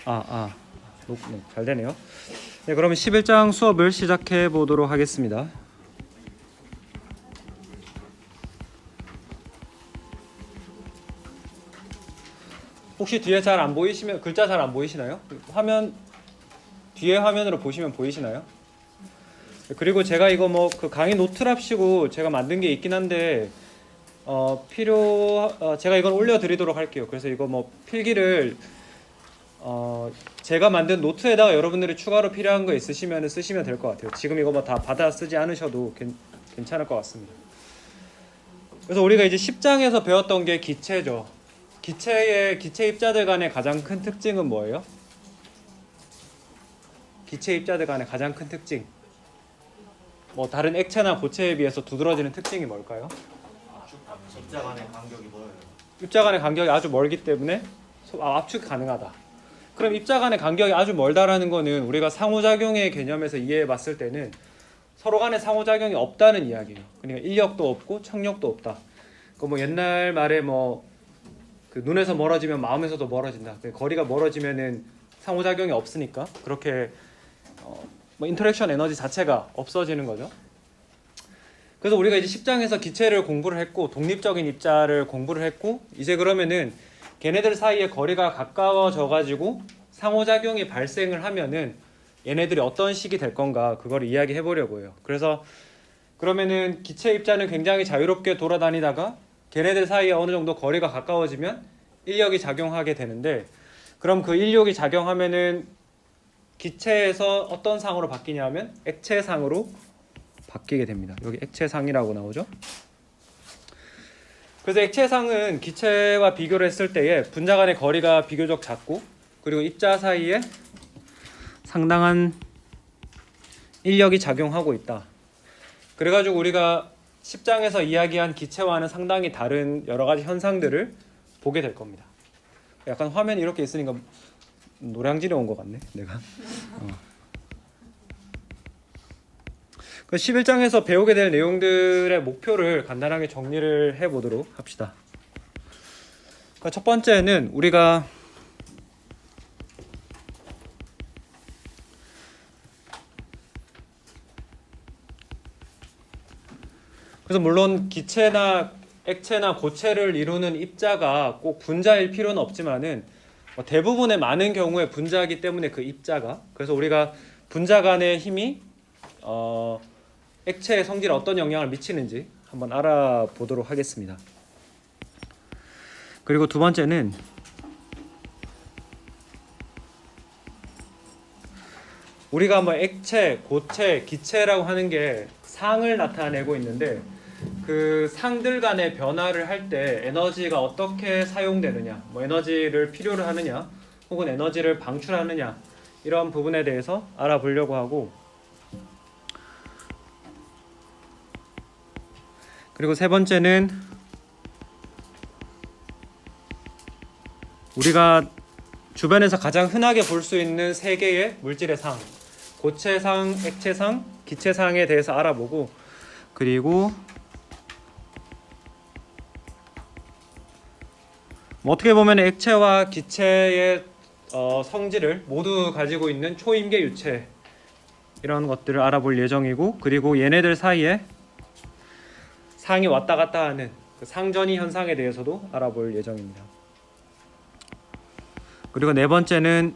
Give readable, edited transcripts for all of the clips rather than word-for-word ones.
네, 잘 되네요. 네, 그러면 11장 수업을 시작해 보도록 하겠습니다. 혹시 뒤에 잘 안 보이시면 글자 잘 안 보이시나요? 뒤에 화면으로 보시면 보이시나요? 그리고 제가 이거 뭐 그 강의 노트랍시고 제가 만든 게 있긴 한데 제가 이걸 올려드리도록 할게요. 그래서 이거 뭐 필기를 제가 만든 노트에다가 여러분들이 추가로 필요한 거 있으시면 쓰시면 될 것 같아요. 지금 이거 뭐 다 받아 쓰지 않으셔도 괜찮을 것 같습니다. 그래서 우리가 이제 10장에서 배웠던 게 기체죠. 기체 입자들 간의 가장 큰 특징은 뭐예요? 기체 입자들 간의 가장 큰 특징. 뭐 다른 액체나 고체에 비해서 두드러지는 특징이 뭘까요? 입자 간의 간격이 멀어요. 입자 간의 간격이 아주 멀기 때문에 압축이 가능하다. 그럼 입자 간의 간격이 아주 멀다라는 거는 우리가 상호작용의 개념에서 이해해 봤을 때는 서로 간의 상호작용이 없다는 이야기예요. 그러니까 인력도 없고 청력도 없다. 그 뭐 옛날 말에 그 눈에서 멀어지면 마음에서도 멀어진다. 거리가 멀어지면은 상호작용이 없으니까 그렇게 뭐 인터랙션 에너지 자체가 없어지는 거죠. 그래서 우리가 이제 10장에서 기체를 공부를 했고 독립적인 입자를 공부를 했고 이제 그러면은 걔네들 사이의 거리가 가까워져 가지고 상호작용이 발생을 하면은 얘네들이 어떤 식이 될 건가 그걸 이야기해 보려고 해요. 그래서 그러면은 기체 입자는 굉장히 자유롭게 돌아다니다가 걔네들 사이에 어느 정도 거리가 가까워지면 인력이 작용하게 되는데 그럼 그 인력이 작용하면은 기체에서 어떤 상으로 바뀌냐면 액체상으로 바뀌게 됩니다. 여기 액체상이라고 나오죠. 그래서 액체상은 기체와 비교를 했을 때에 분자 간의 거리가 비교적 작고 그리고 입자 사이에 상당한 인력이 작용하고 있다. 그래가지고 우리가 10장에서 이야기한 기체와는 상당히 다른 여러 가지 현상들을 보게 될 겁니다. 약간 화면이 이렇게 있으니까 노량진에 온 것 같네 내가. 11장에서 배우게 될 내용들의 목표를 간단하게 정리를 해보도록 합시다. 첫 번째는 우리가 그래서 물론 기체나 액체나 고체를 이루는 입자가 꼭 분자일 필요는 없지만은 대부분의 많은 경우에 분자이기 때문에 그 입자가 그래서 우리가 분자 간의 힘이 액체의 성질에 어떤 영향을 미치는지 한번 알아보도록 하겠습니다. 그리고 두 번째는 우리가 뭐 액체, 고체, 기체라고 하는 게 상을 나타내고 있는데 그 상들 간의 변화를 할 때 에너지가 어떻게 사용되느냐, 뭐 에너지를 필요로 하느냐, 혹은 에너지를 방출하느냐 이런 부분에 대해서 알아보려고 하고 그리고 세 번째는 우리가 주변에서 가장 흔하게 볼 수 있는 세 개의 물질의 상, 고체상, 액체상, 기체상에 대해서 알아보고 그리고 어떻게 보면 액체와 기체의 성질을 모두 가지고 있는 초임계 유체 이런 것들을 알아볼 예정이고 그리고 얘네들 사이에 상이 왔다 갔다 하는 그 상전이 현상에 대해서도 알아볼 예정입니다. 그리고 네 번째는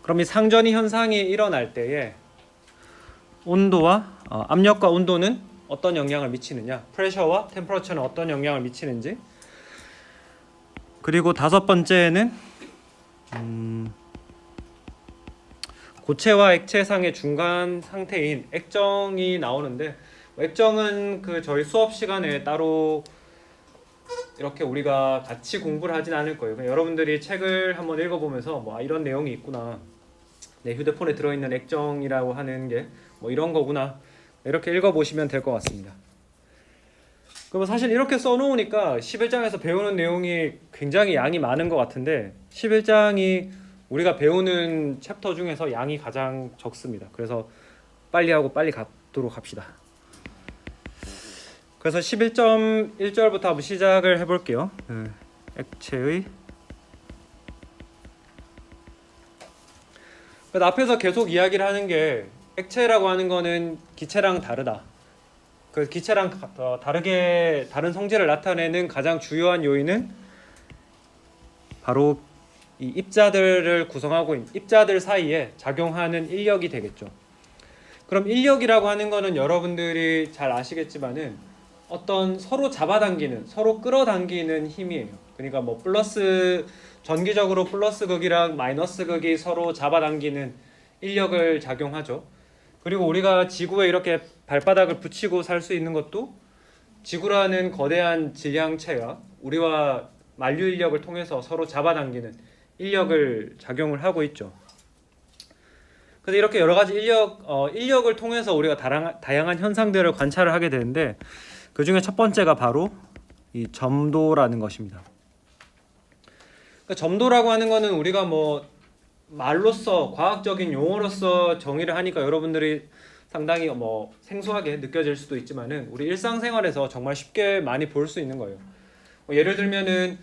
그럼 이 상전이 현상이 일어날 때에 온도와 압력과 온도는 어떤 영향을 미치느냐, 프레셔와 템퍼러처는 어떤 영향을 미치는지 그리고 다섯 번째는 고체와 액체상의 중간 상태인 액정이 나오는데 액정은 그 저희 수업 시간에 따로 이렇게 우리가 같이 공부를 하진 않을 거예요. 여러분들이 책을 한번 읽어보면서 뭐 이런 내용이 있구나, 내 휴대폰에 들어있는 액정이라고 하는 게 뭐 이런 거구나 이렇게 읽어보시면 될 것 같습니다. 그럼 사실 이렇게 써놓으니까 11장에서 배우는 내용이 굉장히 양이 많은 것 같은데 11장이 우리가 배우는 챕터 중에서 양이 가장 적습니다. 그래서 빨리 하고 빨리 가도록 합시다. 그래서 11.1절부터 한번 시작을 해볼게요. 액체의 그래서 앞에서 계속 이야기를 하는 게 액체라고 하는 거는 기체랑 다르다. 그 기체랑 다르게 다른 성질을 나타내는 가장 주요한 요인은 바로 이 입자들을 구성하고 있는 입자들 사이에 작용하는 인력이 되겠죠. 그럼 인력이라고 하는 거는 여러분들이 잘 아시겠지만은 어떤 서로 잡아당기는, 서로 끌어당기는 힘이에요. 그러니까 뭐 플러스 전기적으로 플러스 극이랑 마이너스 극이 서로 잡아당기는 인력을 작용하죠. 그리고 우리가 지구에 이렇게 발바닥을 붙이고 살 수 있는 것도 지구라는 거대한 질량체가 우리와 만류 인력을 통해서 서로 잡아당기는 인력을 작용을 하고 있죠. 그래서 이렇게 여러 가지 인력을 통해서 우리가 다양한 현상들을 관찰을 하게 되는데 그 중에 첫 번째가 바로 이 점도라는 것입니다. 그러니까 점도라고 하는 거는 우리가 뭐 말로써 과학적인 용어로서 정의를 하니까 여러분들이 상당히 뭐 생소하게 느껴질 수도 있지만은 우리 일상생활에서 정말 쉽게 많이 볼 수 있는 거예요. 뭐 예를 들면은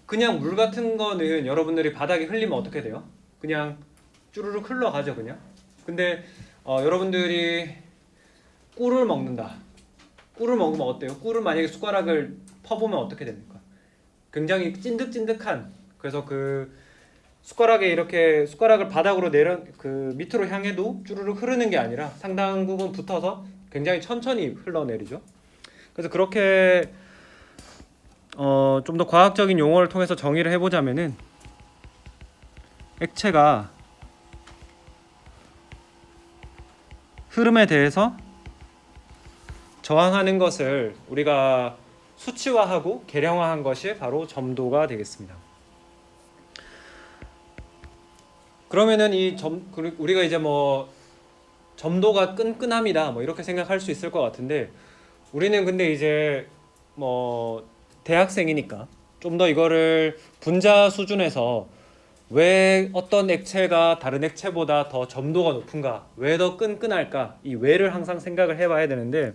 그냥 물 같은 거는 여러분들이 바닥에 흘리면 어떻게 돼요? 그냥 쭈루룩 흘러가죠, 그냥. 근데 여러분들이 꿀을 먹는다. 꿀을 먹으면 어때요? 꿀을 만약에 숟가락을 퍼보면 어떻게 됩니까? 굉장히 찐득찐득한, 그래서 그 숟가락에 이렇게 숟가락을 바닥으로 그 밑으로 향해도 쭈루룩 흐르는 게 아니라 상당 부분 붙어서 굉장히 천천히 흘러내리죠. 그래서 그렇게 좀 더 과학적인 용어를 통해서 정의를 해보자면은 액체가 흐름에 대해서 저항하는 것을 우리가 수치화하고 계량화한 것이 바로 점도가 되겠습니다. 그러면은 우리가 이제 뭐 점도가 끈끈함이다 뭐 이렇게 생각할 수 있을 것 같은데 우리는 근데 이제 뭐 대학생이니까 좀 더 이거를 분자 수준에서 왜 어떤 액체가 다른 액체보다 더 점도가 높은가, 왜 더 끈끈할까, 이 왜를 항상 생각을 해봐야 되는데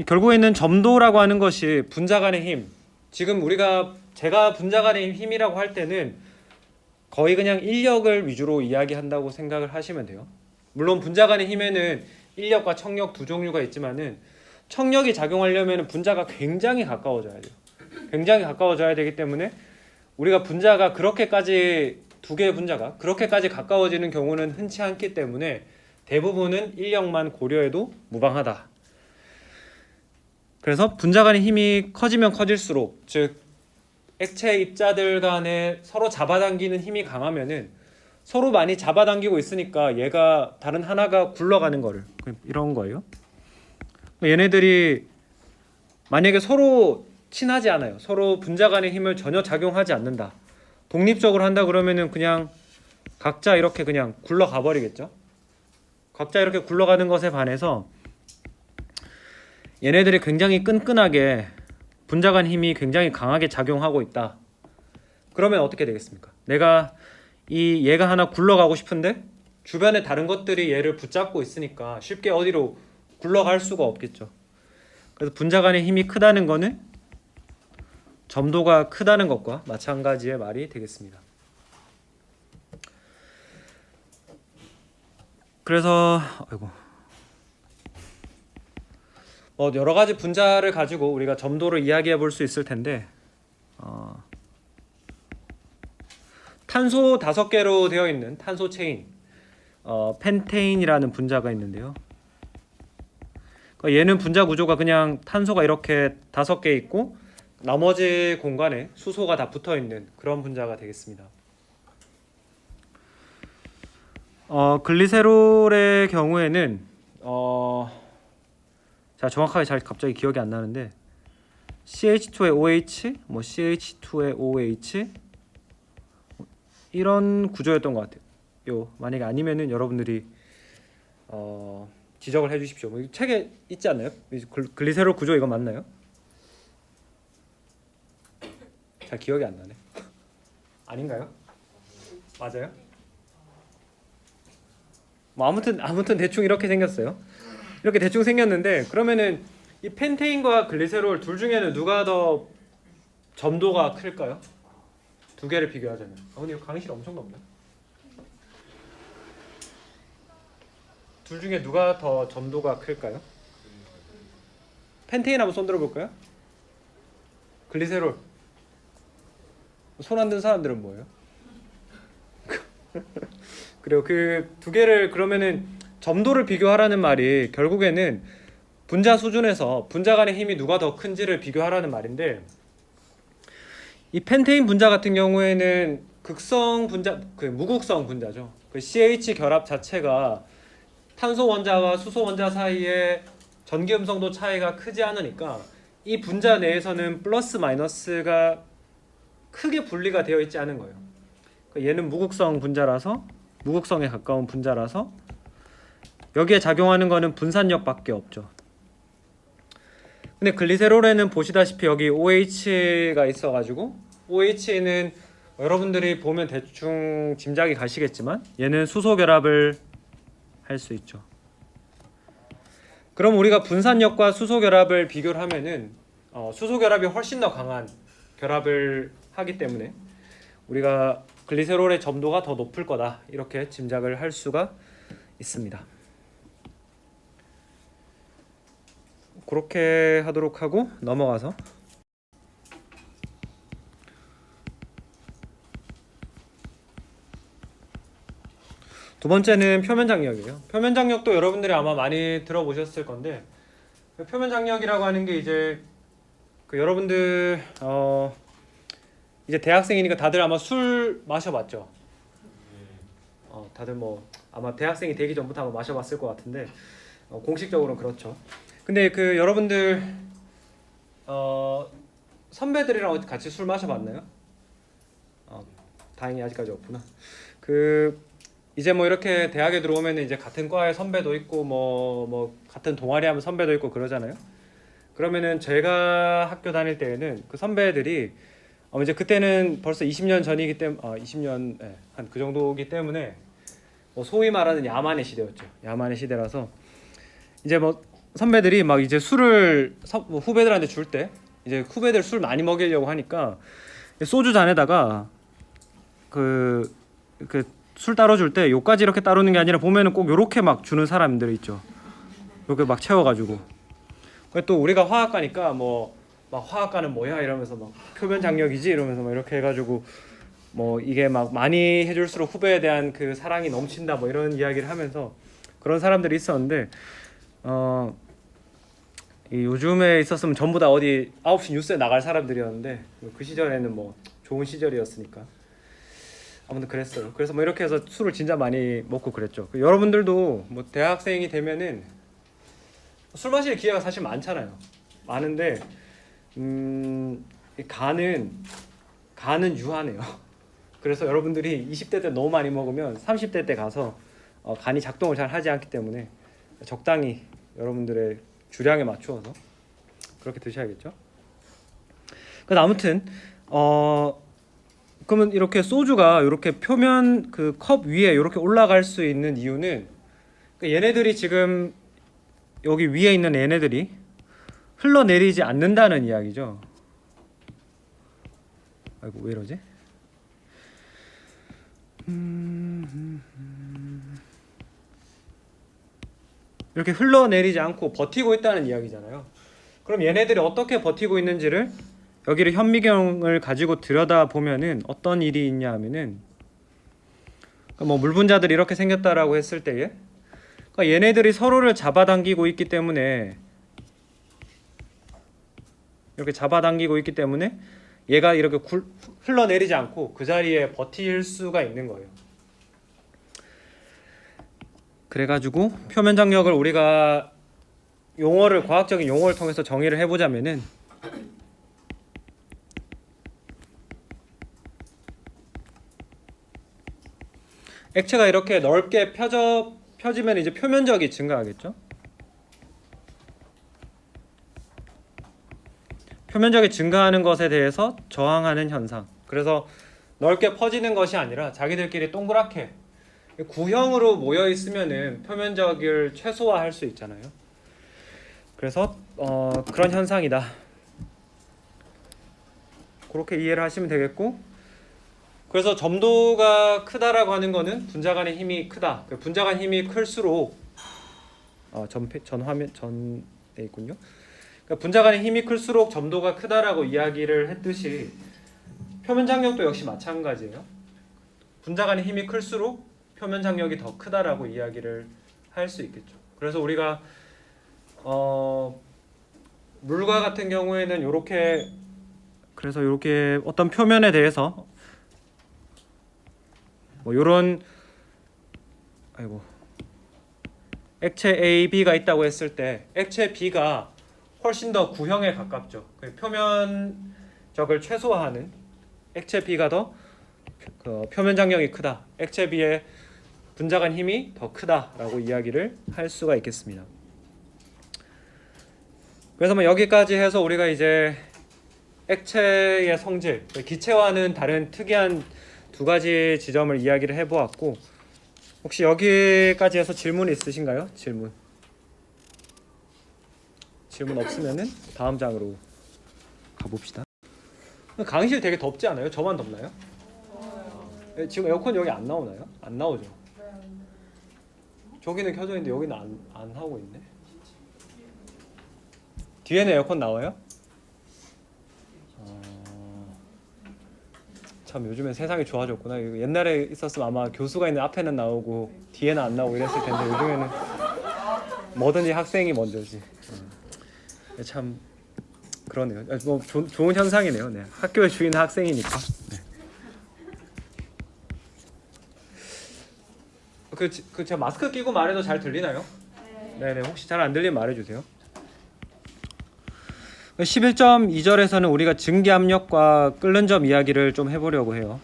결국에는 점도라고 하는 것이 분자 간의 힘, 지금 제가 분자 간의 힘이라고 할 때는 거의 그냥 인력을 위주로 이야기한다고 생각을 하시면 돼요. 물론 분자 간의 힘에는 인력과 청력 두 종류가 있지만은 청력이 작용하려면 분자가 굉장히 가까워져야 돼요. 굉장히 가까워져야 되기 때문에 우리가 분자가 그렇게까지 두 개의 분자가 그렇게까지 가까워지는 경우는 흔치 않기 때문에 대부분은 인력만 고려해도 무방하다. 그래서 분자 간의 힘이 커지면 커질수록, 즉 액체 입자들 간에 서로 잡아당기는 힘이 강하면은 서로 많이 잡아당기고 있으니까 얘가 다른 하나가 굴러가는 거를 이런 거예요. 얘네들이 만약에 서로 친하지 않아요. 서로 분자 간의 힘을 전혀 작용하지 않는다. 독립적으로 한다 그러면은 그냥 각자 이렇게 그냥 굴러가 버리겠죠. 각자 이렇게 굴러가는 것에 반해서 얘네들이 굉장히 끈끈하게 분자 간 힘이 굉장히 강하게 작용하고 있다. 그러면 어떻게 되겠습니까? 얘가 하나 굴러가고 싶은데 주변에 다른 것들이 얘를 붙잡고 있으니까 쉽게 어디로 굴러갈 수가 없겠죠. 그래서 분자 간의 힘이 크다는 거는 점도가 크다는 것과 마찬가지의 말이 되겠습니다. 그래서 여러 가지 분자를 가지고 우리가 점도를 이야기해 볼 수 있을 텐데 탄소 5개로 되어 있는 탄소 체인 펜테인이라는 분자가 있는데요. 얘는 분자 구조가 그냥 탄소가 이렇게 5개 있고 나머지 공간에 수소가 다 붙어 있는 그런 분자가 되겠습니다. 글리세롤의 경우에는 자 정확하게 잘 갑자기 기억이 안 나는데 CH2의 OH, 뭐 CH2의 OH 이런 구조였던 것 같아요. 만약에 아니면은 여러분들이 지적을 해주십시오. 뭐 책에 있지 않나요? 글리세롤 구조 이거 맞나요? 잘 기억이 안 나네. 아닌가요? 맞아요? 뭐 아무튼 대충 이렇게 생겼어요. 이렇게 대충 생겼는데 그러면은 이 펜테인과 글리세롤 둘 중에는 누가 더 점도가 클까요? 두 개를 비교하자면. 근데 이거 강의실 엄청 넓네. 둘 중에 누가 더 점도가 클까요? 펜테인 한번 손 들어볼까요? 글리세롤. 손 안 든 사람들은 뭐예요? 그리고 그 두 개를 그러면은 점도를 비교하라는 말이 결국에는 분자 수준에서 분자 간의 힘이 누가 더 큰지를 비교하라는 말인데, 이 펜테인 분자 같은 경우에는 극성 분자, 그 무극성 분자죠. 그 CH 결합 자체가 탄소 원자와 수소 원자 사이에 전기 음성도 차이가 크지 않으니까 이 분자 내에서는 플러스 마이너스가 크게 분리가 되어 있지 않은 거예요. 얘는 무극성 분자라서, 무극성에 가까운 분자라서 여기에 작용하는 거는 분산력밖에 없죠. 근데 글리세롤에는 보시다시피 여기 OH가 있어가지고, OH는 여러분들이 보면 대충 짐작이 가시겠지만 얘는 수소 결합을 할 수 있죠. 그럼 우리가 분산력과 수소 결합을 비교를 하면은 수소 결합이 훨씬 더 강한 결합을 하기 때문에 우리가 글리세롤의 점도가 더 높을 거다, 이렇게 짐작을 할 수가 있습니다. 그렇게 하도록 하고 넘어가서 두 번째는 표면 장력이에요. 표면 장력도 여러분들이 아마 많이 들어보셨을 건데, 표면 장력이라고 하는 게 이제 여러분들 이제 대학생이니까 다들 아마 술 마셔봤죠. 다들 뭐 아마 대학생이 되기 전부터 아마 마셔봤을 것 같은데 공식적으로는 그렇죠. 근데 여러분들 선배들이랑 같이 술 마셔봤나요? 다행히 아직까지 없구나. 이제 뭐 이렇게 대학에 들어오면 이제 같은 과의 선배도 있고 뭐 같은 동아리 하면 선배도 있고 그러잖아요. 그러면은 제가 학교 다닐 때에는 그 선배들이 이제 그때는 벌써 20년 전이기 때문에 20년 한 그 정도이기 때문에 뭐 소위 말하는 야만의 시대였죠. 야만의 시대라서 이제 뭐 선배들이 막 이제 술을 뭐 후배들한테 줄 때 이제 후배들 술 많이 먹이려고 하니까 소주 잔에다가 술 따로 줄 때 요까지 이렇게 따르는 게 아니라 보면은 꼭 요렇게 막 주는 사람들 있죠. 요렇게 막 채워가지고. 또 우리가 화학과니까 뭐 막 화학과는 뭐야 이러면서 막 표면 장력이지 이러면서 막 이렇게 해가지고 뭐 이게 막 많이 해줄수록 후배에 대한 그 사랑이 넘친다 뭐 이런 이야기를 하면서 그런 사람들이 있었는데 이 요즘에 있었으면 전부 다 어디 9시 뉴스에 나갈 사람들이었는데 그 시절에는 뭐 좋은 시절이었으니까 아무튼 그랬어요. 그래서 뭐 이렇게 해서 술을 진짜 많이 먹고 그랬죠. 여러분들도 뭐 대학생이 되면은 술 마실 기회가 사실 많잖아요. 많은데 간은 유한해요. 그래서 여러분들이 20대 때 너무 많이 먹으면 30대 때 가서 간이 작동을 잘 하지 않기 때문에 적당히 여러분들의 주량에 맞추어서 그렇게 드셔야겠죠. 그래서 아무튼 그러면 이렇게 소주가 이렇게 표면 그 컵 위에 이렇게 올라갈 수 있는 이유는 얘네들이 지금 여기 위에 있는 얘네들이 흘러내리지 않는다는 이야기죠. 아이고 왜 이러지? 이렇게 흘러내리지 않고 버티고 있다는 이야기잖아요. 그럼 얘네들이 어떻게 버티고 있는지를 여기를 현미경을 가지고 들여다보면은 어떤 일이 있냐 하면은 뭐 물 분자들이 이렇게 생겼다라고 했을 때에 그러니까 얘네들이 서로를 잡아당기고 있기 때문에 이렇게 잡아당기고 있기 때문에 얘가 이렇게 흘러내리지 않고 그 자리에 버틸 수가 있는 거예요. 그래가지고 표면 장력을 우리가 과학적인 용어를 통해서 정의를 해보자면은 액체가 이렇게 넓게 펴지면 이제 표면적이 증가하겠죠. 표면적이 증가하는 것에 대해서 저항하는 현상. 그래서 넓게 퍼지는 것이 아니라 자기들끼리 동그랗게 구형으로 모여 있으면은 표면적을 최소화할 수 있잖아요. 그래서 그런 현상이다. 그렇게 이해를 하시면 되겠고, 그래서 점도가 크다라고 하는 거는 분자 간의 힘이 크다. 그 분자 간 힘이 클수록 전 화면 전에 있군요. 그러니까 분자 간의 힘이 클수록 점도가 크다라고 이야기를 했듯이 표면 장력도 역시 마찬가지예요. 분자 간의 힘이 클수록 표면 장력이 더 크다라고 이야기를 할 수 있겠죠. 그래서 우리가 물과 같은 경우에는 이렇게 어떤 표면에 대해서 뭐 이런 액체 A, B가 있다고 했을 때 액체 B가 훨씬 더 구형에 가깝죠. 표면적을 최소화하는 액체 B가 더 표면 장력이 크다. 액체 B의 분자 간 힘이 더 크다라고 이야기를 할 수가 있겠습니다. 그래서 뭐 여기까지 해서 우리가 이제 액체의 성질, 기체와는 다른 특이한 두 가지 지점을 이야기를 해보았고, 혹시 여기까지 해서 질문 있으신가요? 질문 없으면은 다음 장으로 가봅시다. 강의실 되게 덥지 않아요? 저만 덥나요? 지금 에어컨 여기 안 나오나요? 안 나오죠? 저기는 켜져 있는데 여기는 안 하고 있네. 뒤에는 에어컨 나와요? 참 요즘엔 세상이 좋아졌구나. 옛날에 있었으면 아마 교수가 있는 앞에는 나오고 뒤에는 안 나오고 이랬을 텐데 요즘에는 뭐든지 학생이 먼저지. 참 그러네요. 뭐 좋은 현상이네요. 네. 학교의 주인은 학생이니까. 네. 제가 마스크 끼고 말해도 잘 들리나요? 네네. 혹시 잘 안 들리면 말해주세요. 11.2절에서는 우리가 증기압력과 끓는 점 이야기를 좀 해보려고 해요.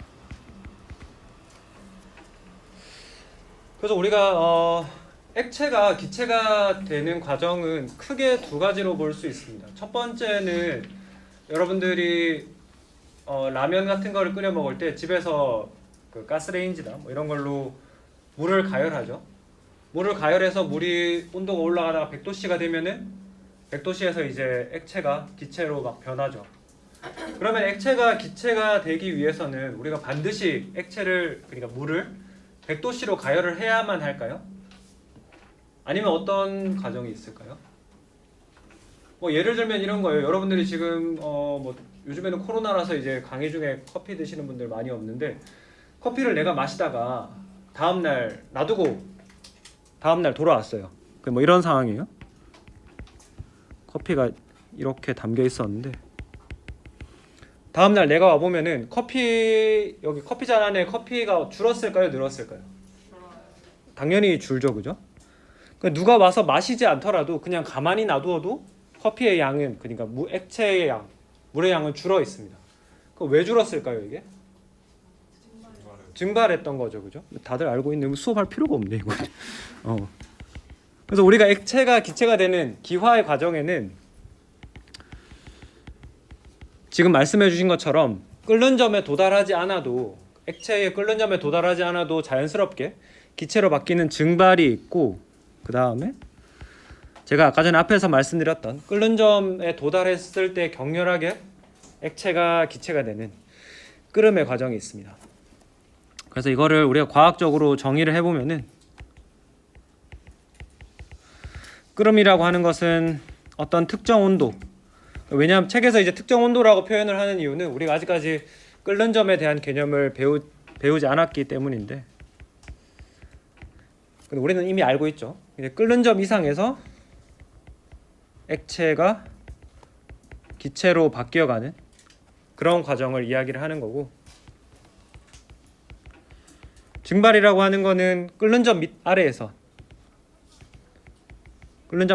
그래서 우리가 액체가 기체가 되는 과정은 크게 두 가지로 볼 수 있습니다. 첫 번째는 여러분들이 라면 같은 거를 끓여 먹을 때 집에서 그 가스레인지나 뭐 이런 걸로 물을 가열하죠. 물을 가열해서 물이 온도가 올라가다가 100도씨가 되면은 100도씨에서 이제 액체가 기체로 막 변하죠. 그러면 액체가 기체가 되기 위해서는 우리가 반드시 액체를, 그러니까 물을 100도씨로 가열을 해야만 할까요? 아니면 어떤 과정이 있을까요? 뭐 예를 들면 이런 거예요. 여러분들이 지금 뭐 요즘에는 코로나라서 이제 강의 중에 커피 드시는 분들 많이 없는데, 커피를 내가 마시다가 다음날 놔두고 다음날 돌아왔어요. 뭐 이런 상황이에요. 커피가 이렇게 담겨 있었는데 다음날 내가 와보면은 여기 커피잔 안에 커피가 줄었을까요? 늘었을까요? 당연히 줄죠, 그죠? 그러니까 누가 와서 마시지 않더라도 그냥 가만히 놔두어도 커피의 양은, 그러니까 액체의 양, 물의 양은 줄어 있습니다. 왜 줄었을까요, 이게? 증발했던 거죠, 그죠? 다들 알고 있는, 수업할 필요가 없네 이거. 그래서 우리가 액체가 기체가 되는 기화의 과정에는 지금 말씀해 주신 것처럼 끓는 점에 도달하지 않아도, 액체의 끓는 점에 도달하지 않아도 자연스럽게 기체로 바뀌는 증발이 있고, 그 다음에 제가 아까 전에 앞에서 말씀드렸던 끓는 점에 도달했을 때 격렬하게 액체가 기체가 되는 끓음의 과정이 있습니다. 그래서 이거를 우리가 과학적으로 정의를 해보면은, 끓음이라고 하는 것은 어떤 특정 온도, 왜냐하면 책에서 이제 특정 온도라고 표현을 하는 이유는 우리가 아직까지 끓는 점에 대한 개념을 배우지 않았기 때문인데, 근데 우리는 이미 알고 있죠. 이제 끓는 점 이상에서 액체가 기체로 바뀌어가는 그런 과정을 이야기를 하는 거고, 증발이라고 하는 거는 끓는 점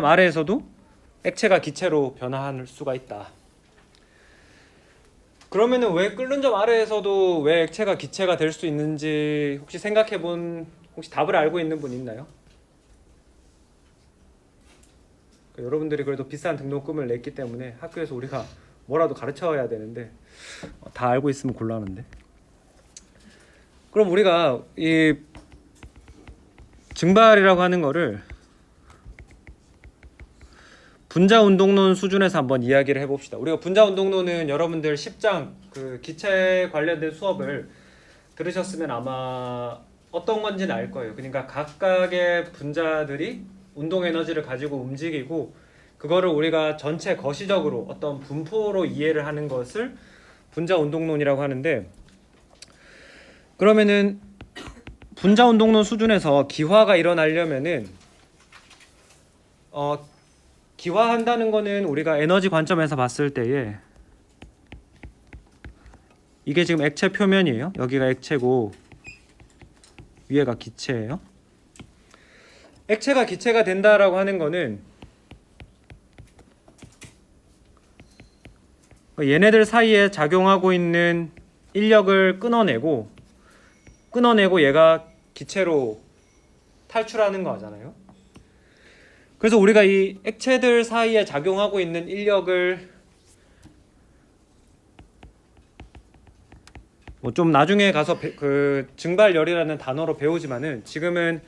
아래에서도 액체가 기체로 변화할 수가 있다. 그러면은 왜 끓는 점 아래에서도 왜 액체가 기체가 될 수 있는지 혹시 혹시 답을 알고 있는 분 있나요? 여러분들이 그래도 비싼 등록금을 냈기 때문에 학교에서 우리가 뭐라도 가르쳐야 되는데 다 알고 있으면 곤란한데. 그럼 우리가 이 증발이라고 하는 거를 분자운동론 수준에서 한번 이야기를 해봅시다. 우리가 분자운동론은 여러분들 10장 그 기체 관련된 수업을 들으셨으면 아마 어떤 건지는 알 거예요. 그러니까 각각의 분자들이 운동 에너지를 가지고 움직이고 그거를 우리가 전체 거시적으로 어떤 분포로 이해를 하는 것을 분자 운동론이라고 하는데, 그러면은 분자 운동론 수준에서 기화가 일어나려면은 기화한다는 거는 우리가 에너지 관점에서 봤을 때에 이게 지금 액체 표면이에요. 여기가 액체고 위에가 기체예요. 액체가 기체가 된다라고 하는 거는 얘네들 사이에 작용하고 있는 인력을 끊어내고 얘가 기체로 탈출하는 거잖아요. 그래서 우리가 이 액체들 사이에 작용하고 있는 인력을 뭐 좀 나중에 가서 그 증발열이라는 단어로 배우지만은 지금은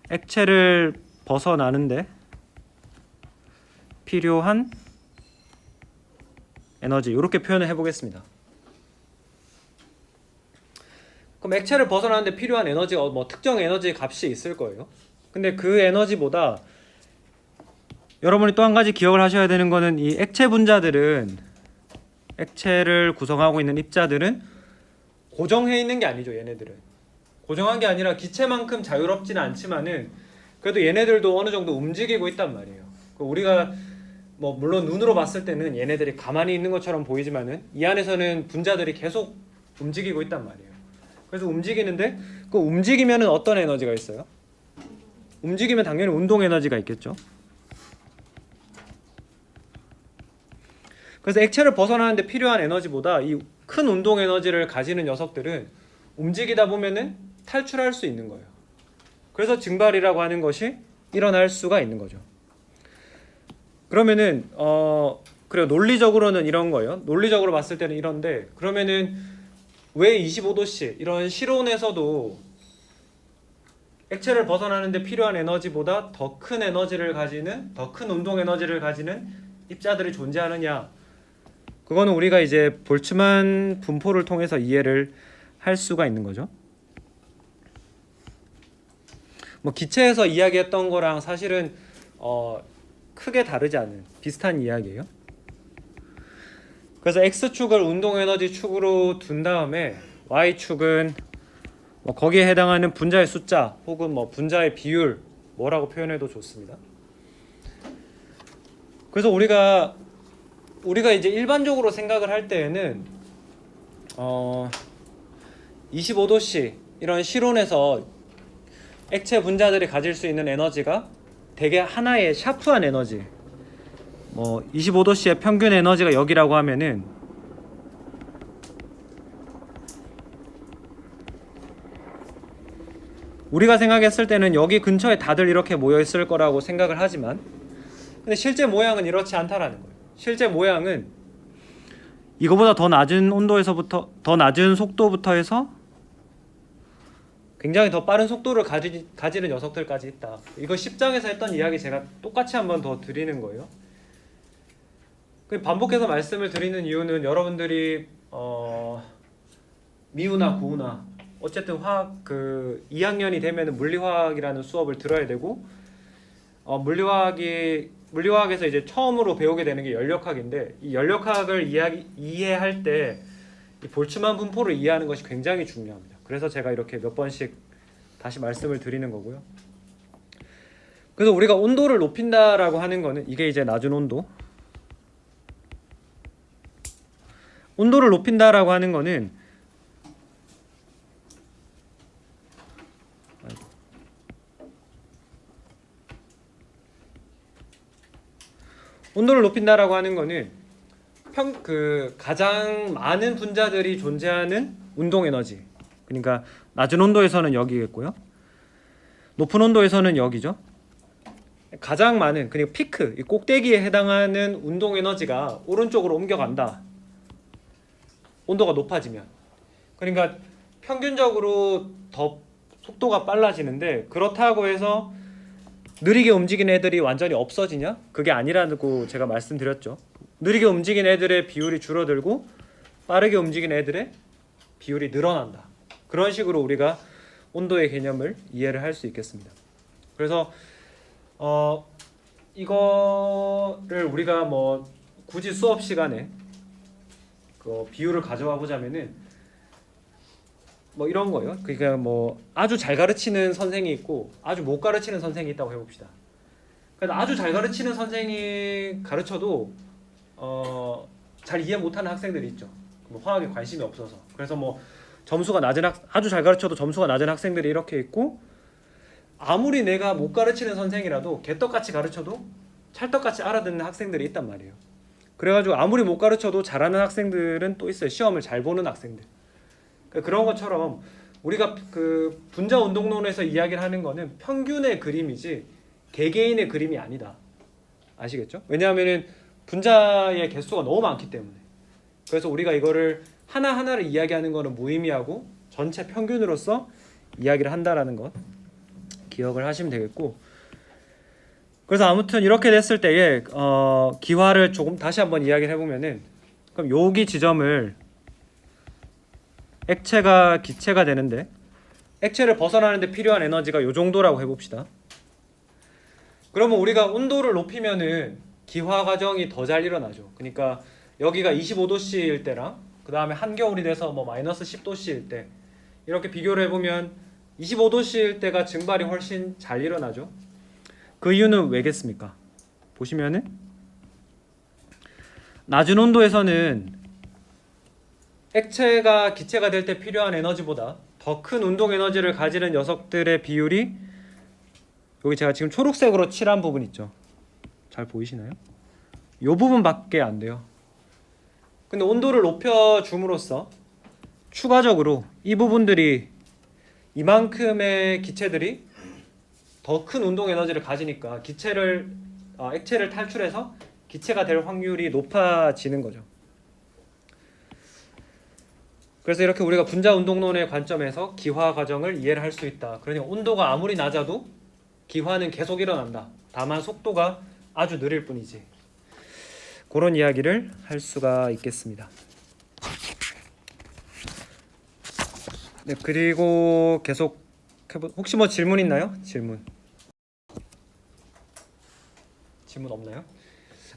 액체를 벗어나는데 필요한 에너지, 이렇게 표현을 해보겠습니다. 그럼 액체를 벗어나는데 필요한 에너지가 뭐 특정 에너지 값이 있을 거예요. 근데 그 에너지보다 여러분이 또 한 가지 기억을 하셔야 되는 거는 이 액체 분자들은, 액체를 구성하고 있는 입자들은 고정해 있는 게 아니죠. 얘네들은 고정한 게 아니라 기체만큼 자유롭지는 않지만은 그래도 얘네들도 어느 정도 움직이고 있단 말이에요. 우리가 뭐 물론 눈으로 봤을 때는 얘네들이 가만히 있는 것처럼 보이지만은 이 안에서는 분자들이 계속 움직이고 있단 말이에요. 그래서 움직이는데 그 움직이면은 어떤 에너지가 있어요? 움직이면 당연히 운동 에너지가 있겠죠. 그래서 액체를 벗어나는데 필요한 에너지보다 이 큰 운동 에너지를 가지는 녀석들은 움직이다 보면은 탈출할 수 있는 거예요. 그래서 증발이라고 하는 것이 일어날 수가 있는 거죠. 그러면은 그래요. 논리적으로는 이런 거예요. 논리적으로 봤을 때는 이런데, 그러면은 왜 25도씨 이런 실온에서도 액체를 벗어나는데 필요한 에너지보다 더 큰 에너지를 가지는, 더 큰 운동 에너지를 가지는 입자들이 존재하느냐? 그거는 우리가 이제 볼츠만 분포를 통해서 이해를 할 수가 있는 거죠. 뭐 기체에서 이야기했던 거랑 사실은 크게 다르지 않은 비슷한 이야기예요. 그래서 X축을 운동 에너지 축으로 둔 다음에 Y축은 뭐 거기에 해당하는 분자의 숫자 혹은 뭐 분자의 비율, 뭐라고 표현해도 좋습니다. 그래서 우리가 이제 일반적으로 생각을 할 때에는 25도씨 이런 실온에서 액체 분자들이 가질 수 있는 에너지가 되게 하나의 샤프한 에너지, 뭐 25도씨의 평균 에너지가 여기라고 하면은 우리가 생각했을 때는 여기 근처에 다들 이렇게 모여 있을 거라고 생각을 하지만, 근데 실제 모양은 이렇지 않다라는 거예요. 실제 모양은 이거보다 더 낮은 온도에서부터, 더 낮은 속도부터 해서 굉장히 더 빠른 속도를 가지는 녀석들까지 있다. 이거 10장에서 했던 이야기 제가 똑같이 한번 더 드리는 거예요. 반복해서 말씀을 드리는 이유는 여러분들이 미우나 고우나 어쨌든 화학 2학년이 되면은 물리화학이라는 수업을 들어야 되고, 물리화학에서 이제 처음으로 배우게 되는 게 연력학인데, 이 연력학을 이해할 때 이 볼츠만 분포를 이해하는 것이 굉장히 중요합니다. 그래서 제가 이렇게 몇 번씩 다시 말씀을 드리는 거고요. 그래서 우리가 온도를 높인다라고 하는 거는 이게 이제 낮은 온도. 온도를 높인다라고 하는 거는 가장 많은 분자들이 존재하는 운동 에너지. 그러니까 낮은 온도에서는 여기겠고요. 높은 온도에서는 여기죠. 가장 많은, 그러니까 피크, 이 꼭대기에 해당하는 운동 에너지가 오른쪽으로 옮겨간다. 온도가 높아지면. 그러니까 평균적으로 더 속도가 빨라지는데, 그렇다고 해서 느리게 움직이는 애들이 완전히 없어지냐? 그게 아니라고 제가 말씀드렸죠. 느리게 움직이는 애들의 비율이 줄어들고 빠르게 움직이는 애들의 비율이 늘어난다. 그런 식으로 우리가 온도의 개념을 이해를 할 수 있겠습니다. 그래서 이거를 우리가 뭐 굳이 수업 시간에 그 비유를 가져와 보자면은 뭐 이런 거예요. 그러니까 뭐 아주 잘 가르치는 선생이 있고 아주 못 가르치는 선생이 있다고 해봅시다. 그러니까 아주 잘 가르치는 선생이 가르쳐도 잘 이해 못하는 학생들이 있죠. 뭐 화학에 관심이 없어서. 그래서 뭐 점수가 낮은 아주 잘 가르쳐도 점수가 낮은 학생들이 이렇게 있고, 아무리 내가 못 가르치는 선생이라도 개떡같이 가르쳐도 찰떡같이 알아듣는 학생들이 있단 말이에요. 그래가지고 아무리 못 가르쳐도 잘하는 학생들은 또 있어요. 시험을 잘 보는 학생들. 그러니까 그런 것처럼 우리가 그 분자 운동론에서 이야기를 하는 거는 평균의 그림이지 개개인의 그림이 아니다. 아시겠죠? 왜냐하면은 분자의 개수가 너무 많기 때문에. 그래서 우리가 이거를 하나하나를 이야기하는 거는 무의미하고 전체 평균으로서 이야기를 한다라는 것 기억을 하시면 되겠고, 그래서 아무튼 이렇게 됐을 때에 기화를 조금 다시 한번 이야기를 해보면은, 그럼 여기 지점을 액체가 기체가 되는데 액체를 벗어나는데 필요한 에너지가 요 정도라고 해봅시다. 그러면 우리가 온도를 높이면은 기화 과정이 더 잘 일어나죠. 그러니까 여기가 25도씨일 때랑 그 다음에 한겨울이 돼서 뭐 마이너스 10도씨일 때 이렇게 비교를 해보면 25도씨일 때가 증발이 훨씬 잘 일어나죠. 그 이유는 왜겠습니까? 보시면은 낮은 온도에서는 액체가 기체가 될 때 필요한 에너지보다 더 큰 운동 에너지를 가지는 녀석들의 비율이, 여기 제가 지금 초록색으로 칠한 부분 있죠. 잘 보이시나요? 이 부분밖에 안 돼요. 근데 온도를 높여줌으로써 추가적으로 이 부분들이, 이만큼의 기체들이 더 큰 운동 에너지를 가지니까 액체를 탈출해서 기체가 될 확률이 높아지는 거죠. 그래서 이렇게 우리가 분자 운동론의 관점에서 기화 과정을 이해를 할 수 있다. 그러니 온도가 아무리 낮아도 기화는 계속 일어난다. 다만 속도가 아주 느릴 뿐이지. 그런 이야기를 할 수가 있겠습니다. 네, 그리고 계속 혹시 뭐 질문 있나요? 질문 없나요?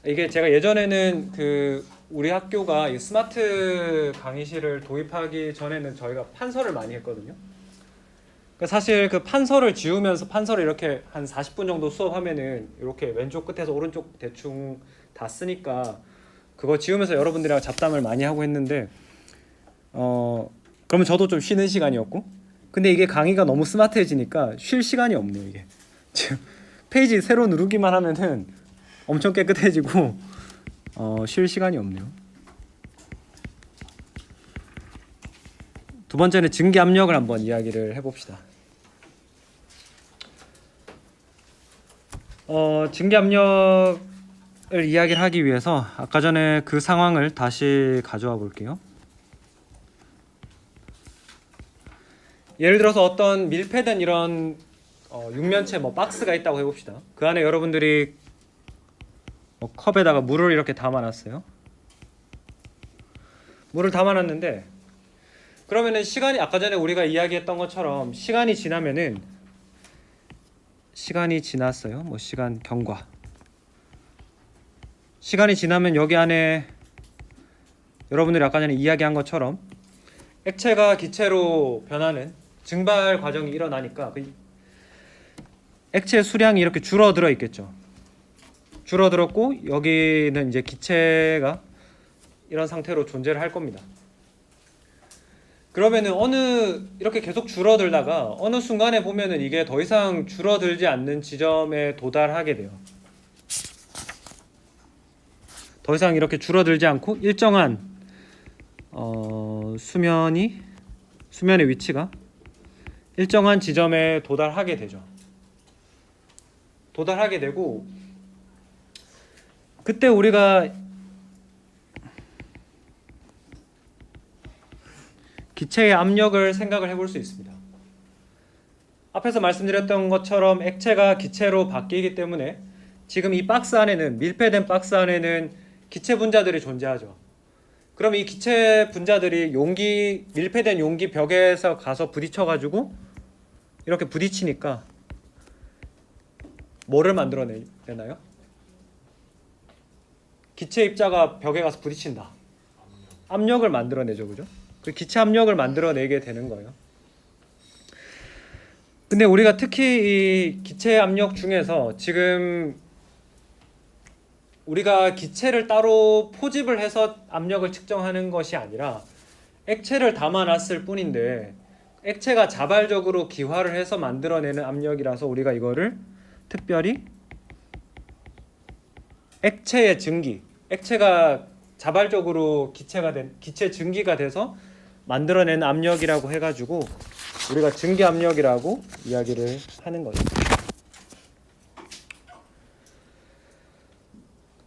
이게 제가 예전에는 그 우리 학교가 이 스마트 강의실을 도입하기 전에는 저희가 판서를 많이 했거든요. 그러니까 사실 그 판서를 지우면서 판서를 이렇게 한 40분 정도 수업하면은 이렇게 왼쪽 끝에서 오른쪽 대충 다 쓰니까 그거 지우면서 여러분들이랑 잡담을 많이 하고 했는데 그러면 저도 좀 쉬는 시간이었고, 근데 이게 강의가 너무 스마트해지니까 쉴 시간이 없네요. 이게 지금 페이지 새로 누르기만 하면은 엄청 깨끗해지고 쉴 시간이 없네요. 두 번째는 증기 압력을 한번 이야기를 해봅시다. 증기 압력을 이야기를 하기 위해서 아까 전에 그 상황을 다시 가져와 볼게요. 예를 들어서 어떤 밀폐된 이런 육면체 뭐 박스가 있다고 해봅시다. 그 안에 여러분들이 컵에다가 물을 이렇게 담아놨어요. 물을 담아놨는데, 그러면은 시간이, 아까 전에 우리가 이야기했던 것처럼 시간이 지났어요. 뭐 시간 경과. 시간이 지나면 여기 안에 여러분들이 아까 전에 이야기한 것처럼 액체가 기체로 변하는 증발 과정이 일어나니까 그 액체의 수량이 이렇게 줄어들어 있겠죠. 줄어들었고 여기는 이제 기체가 이런 상태로 존재를 할 겁니다. 그러면은 이렇게 계속 줄어들다가 어느 순간에 보면은 이게 더 이상 줄어들지 않는 지점에 도달하게 돼요. 더 이상 이렇게 줄어들지 않고 일정한 수면의 위치가 일정한 지점에 도달하게 되죠. 도달하게 되고, 그때 우리가 기체의 압력을 생각을 해볼 수 있습니다. 앞에서 말씀드렸던 것처럼 액체가 기체로 바뀌기 때문에 지금 이 박스 안에는, 밀폐된 박스 안에는 기체 분자들이 존재하죠. 그럼 이 기체 분자들이 용기 밀폐된 용기 벽에서 가서 부딪혀 가지고 이렇게 부딪히니까 뭐를 만들어내나요? 기체 입자가 벽에 가서 부딪힌다. 압력을 만들어내죠, 그죠? 그 기체 압력을 만들어내게 되는 거예요. 근데 우리가 특히 이 기체 압력 중에서 지금 우리가 기체를 따로 포집을 해서 압력을 측정하는 것이 아니라 액체를 담아놨을 뿐인데 액체가 자발적으로 기화를 해서 만들어내는 압력이라서 우리가 이거를 특별히 액체의 증기, 액체가 자발적으로 기체 증기가 돼서 만들어내는 압력이라고 해가지고 우리가 증기 압력이라고 이야기를 하는 거죠.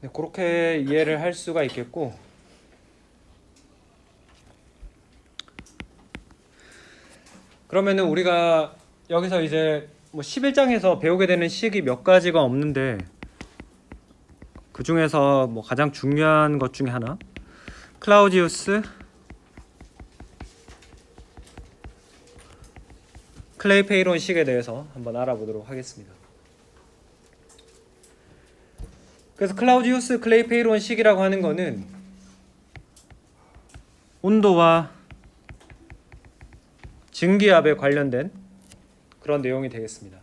네, 그렇게 이해를 할 수가 있겠고, 그러면은 우리가 여기서 이제 뭐 11장에서 배우게 되는 식이 몇 가지가 없는데 그 중에서 뭐 가장 중요한 것 중에 하나, 클라우디우스 클레이페이론 식에 대해서 한번 알아보도록 하겠습니다. 그래서 클라우디우스 클레이페이론 식이라고 하는 거는 온도와 증기압에 관련된 그런 내용이 되겠습니다.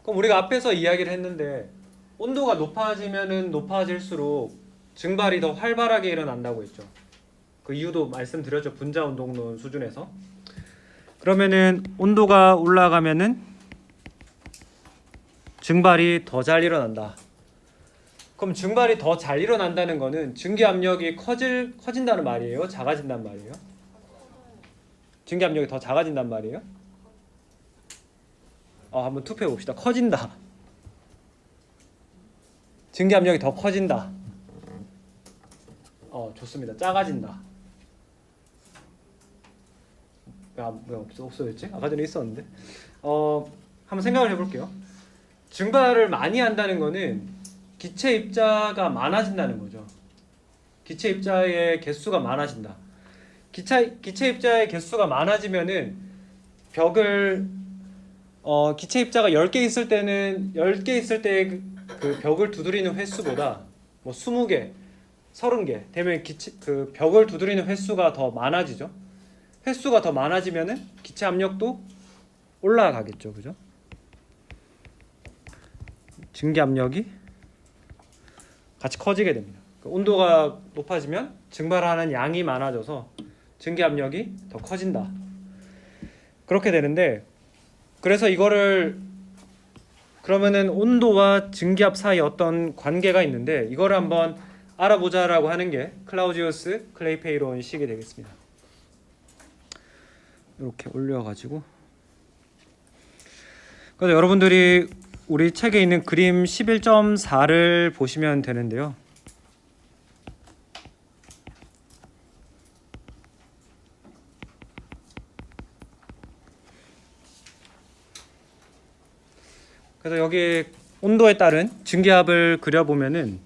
그럼 우리가 앞에서 이야기를 했는데 온도가 높아지면은 높아질수록 증발이 더 활발하게 일어난다고 했죠. 그 이유도 말씀드렸죠. 분자 운동론 수준에서. 그러면은 온도가 올라가면은 증발이 더 잘 일어난다. 그럼 증발이 더 잘 일어난다는 거는 증기 압력이 커진다는 말이에요? 작아진단 말이에요? 증기 압력이 더 작아진단 말이에요? 한번 투표해 봅시다. 커진다. 증기 압력이 더 커진다. 좋습니다. 작아진다. 왜 없어졌지? 아까 전에 있었는데. 한번 생각을 해볼게요. 증발을 많이 한다는 거는 기체 입자가 많아진다는 거죠. 기체 입자의 개수가 많아진다. 기체 입자의 개수가 많아지면은 기체 입자가 10개 있을 때는 10개 있을 때 그 벽을 두드리는 횟수보다 뭐 20개, 30개 되면 그 벽을 두드리는 횟수가 더 많아지죠. 횟수가 더 많아지면은 기체 압력도 올라가겠죠. 그죠? 증기 압력이 같이 커지게 됩니다. 온도가 높아지면 증발하는 양이 많아져서 증기 압력이 더 커진다. 그렇게 되는데, 그래서 이거를 그러면은 온도와 증기압 사이에 어떤 관계가 있는데 이거를 한번 알아보자라고 하는 게 클라우디우스 클레이페이론 식이 되겠습니다. 이렇게 올려가지고, 그래서 여러분들이 우리 책에 있는 그림 11.4를 보시면 되는데요. 그래서 여기 온도에 따른 증기압을 그려보면은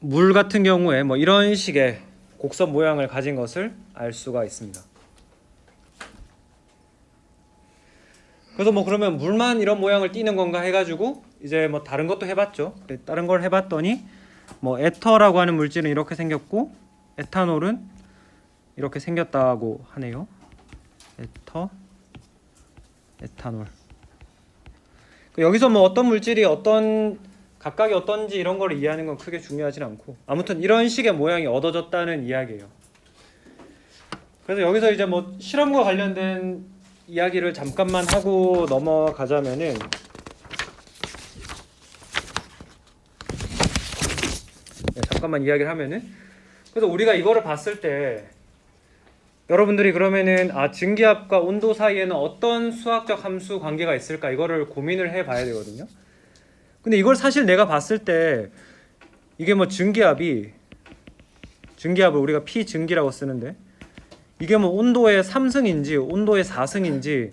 물 같은 경우에 이런 식의 곡선 모양을 가진 것을 알 수가 있습니다. 그래서 그러면 물만 이런 모양을 띠는 건가 해가지고 이제 다른 것도 해봤죠. 다른 걸 해봤더니 에터라고 하는 물질은 이렇게 생겼고 에탄올은 이렇게 생겼다고 하네요. 에탄올. 여기서 어떤 물질이 각각이 어떤지 이런 걸 이해하는 건 크게 중요하진 않고, 아무튼 이런 식의 모양이 얻어졌다는 이야기예요. 그래서 여기서 이제 실험과 관련된 이야기를 잠깐만 하고 넘어가자면은, 잠깐만 이야기를 하면은, 그래서 우리가 이거를 봤을 때 여러분들이 그러면은 증기압과 온도 사이에는 어떤 수학적 함수 관계가 있을까, 이거를 고민을 해봐야 되거든요. 근데 이걸 사실 내가 봤을 때 이게 증기압을 우리가 P 증기라고 쓰는데 이게 온도의 3승인지 온도의 4승인지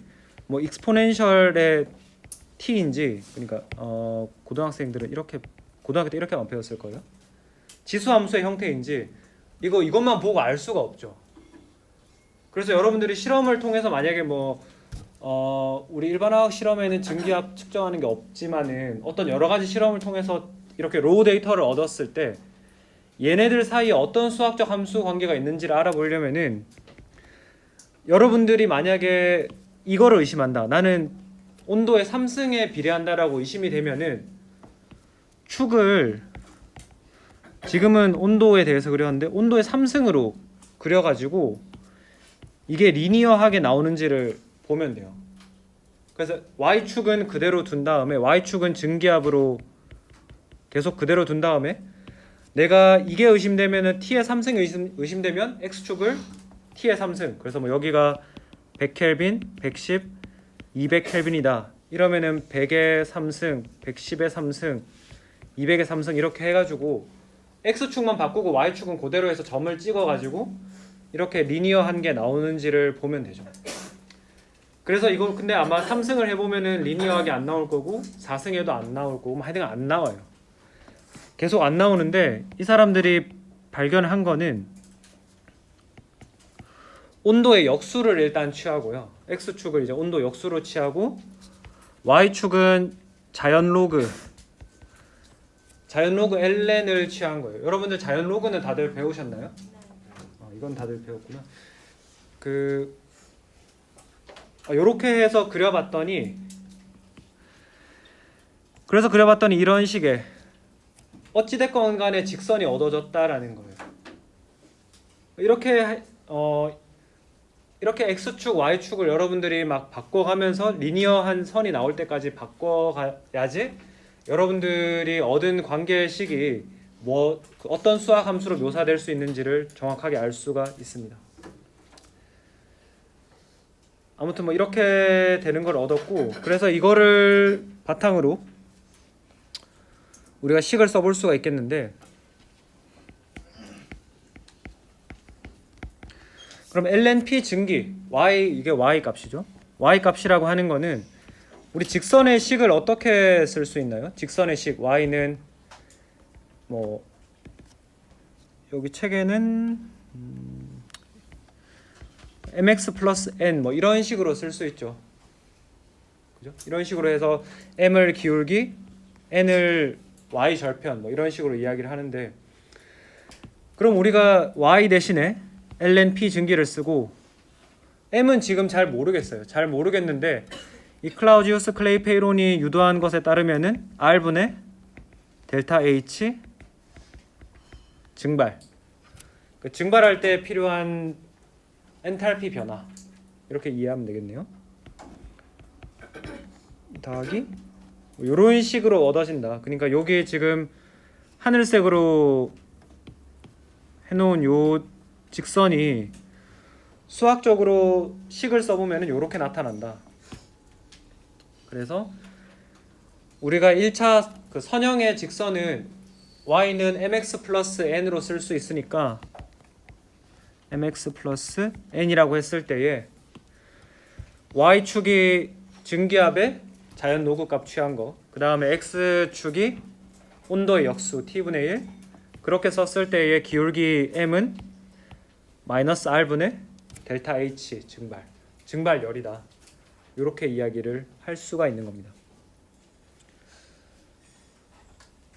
익스포넨셜의 T인지, 그러니까 고등학생들은 이렇게 고등학교 때 이렇게만 배웠을 거예요. 지수함수의 형태인지 이것만 보고 알 수가 없죠. 그래서 여러분들이 실험을 통해서 만약에 우리 일반화학 실험에는 증기압 측정하는 게 없지만은 어떤 여러 가지 실험을 통해서 이렇게 로우 데이터를 얻었을 때 얘네들 사이에 어떤 수학적 함수 관계가 있는지를 알아보려면은 여러분들이 만약에 이거를 의심한다. 나는 온도의 3승에 비례한다라고 의심이 되면은 축을 지금은 온도에 대해서 그렸는데 온도의 3승으로 그려가지고 이게 리니어하게 나오는지를 보면 돼요. 그래서 Y축은 그대로 둔 다음에 Y축은 증기압으로 계속 그대로 둔 다음에 내가 이게 의심되면은 T의 3승 의심되면 X축을 T의 3승. 그래서 여기가 100켈빈, 110, 200켈빈이다. 이러면은 100의 3승, 110의 3승, 200의 3승 이렇게 해가지고 X축만 바꾸고 Y축은 그대로 해서 점을 찍어가지고 이렇게 리니어한 게 나오는지를 보면 되죠. 그래서 이거 근데 아마 3승을 해보면은 리니어하게 안 나올 거고 4승에도 안 나올 거고 하여튼 안 나와요. 계속 안 나오는데 이 사람들이 발견한 거는 온도의 역수를 일단 취하고요. X축을 이제 온도 역수로 취하고 Y축은 자연 로그 ln을 취한 거예요. 여러분들 자연 로그는 다들 배우셨나요? 이건 다들 배웠구나. 요렇게 해서 그려봤더니 이런 식의 어찌됐건 간에 직선이 얻어졌다라는 거예요. 이렇게 X축, Y축을 여러분들이 막 바꿔가면서 리니어한 선이 나올 때까지 바꿔가야지 여러분들이 얻은 관계식이 어떤 수학 함수로 묘사될 수 있는지를 정확하게 알 수가 있습니다. 아무튼 이렇게 되는 걸 얻었고 그래서 이거를 바탕으로 우리가 식을 써볼 수가 있겠는데 그럼 lnp 증기 이게 y 값이죠. y 값이라고 하는 거는 우리 직선의 식을 어떻게 쓸 수 있나요? 직선의 식 y는 여기 책에는 mx 플러스 n 이런 식으로 쓸 수 있죠. 그죠? 이런 식으로 해서 m을 기울기 n을 y 절편 이런 식으로 이야기를 하는데 그럼 우리가 y 대신에 lnp 증기를 쓰고 m은 지금 잘 모르겠어요. 잘 모르겠는데 이 클라우지우스 클레이페이론이 유도한 것에 따르면은 r분의 델타 H 증발. 증발할 때 필요한 엔탈피 변화. 이렇게 이해하면 되겠네요. 더하기 이런 식으로 얻어진다. 그러니까 여기 지금 하늘색으로 해놓은 요 직선이 수학적으로 식을 써보면 이렇게 나타난다. 그래서 우리가 1차 선형의 직선은 y는 mx 플러스 n으로 쓸 수 있으니까 mx 플러스 n이라고 했을 때에 y축이 증기압의 자연 노구 값 취한 거, 그 다음에 x축이 온도의 역수 t분의 1 그렇게 썼을 때의 기울기 m은 마이너스 r분의 델타 h 증발열이다. 이렇게 이야기를 할 수가 있는 겁니다.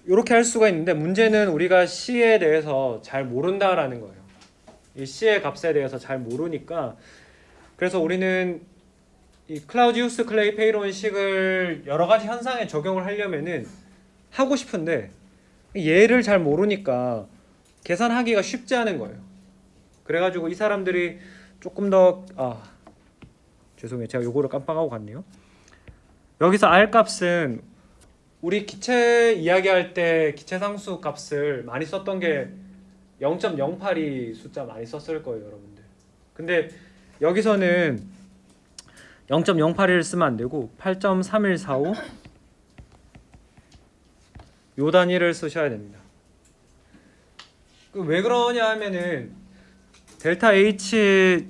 이렇게 할 수가 있는데 문제는 우리가 C에 대해서 잘 모른다라는 거예요. 이 C의 값에 대해서 잘 모르니까 그래서 우리는 이 클라우지우스 클레이페이론 식을 여러 가지 현상에 적용을 하려면은 하고 싶은데 얘를 잘 모르니까 계산하기가 쉽지 않은 거예요. 그래가지고 이 사람들이 조금 더 죄송해요. 제가 요거를 깜빡하고 갔네요. 여기서 R 값은 우리 기체 이야기할 때 기체 상수 값을 많이 썼던 게 0.08이 숫자 많이 썼을 거예요, 여러분들. 근데 여기서는 0.081을 쓰면 안 되고 8.3145 요 단위를 쓰셔야 됩니다. 왜 그러냐 하면은 델타 H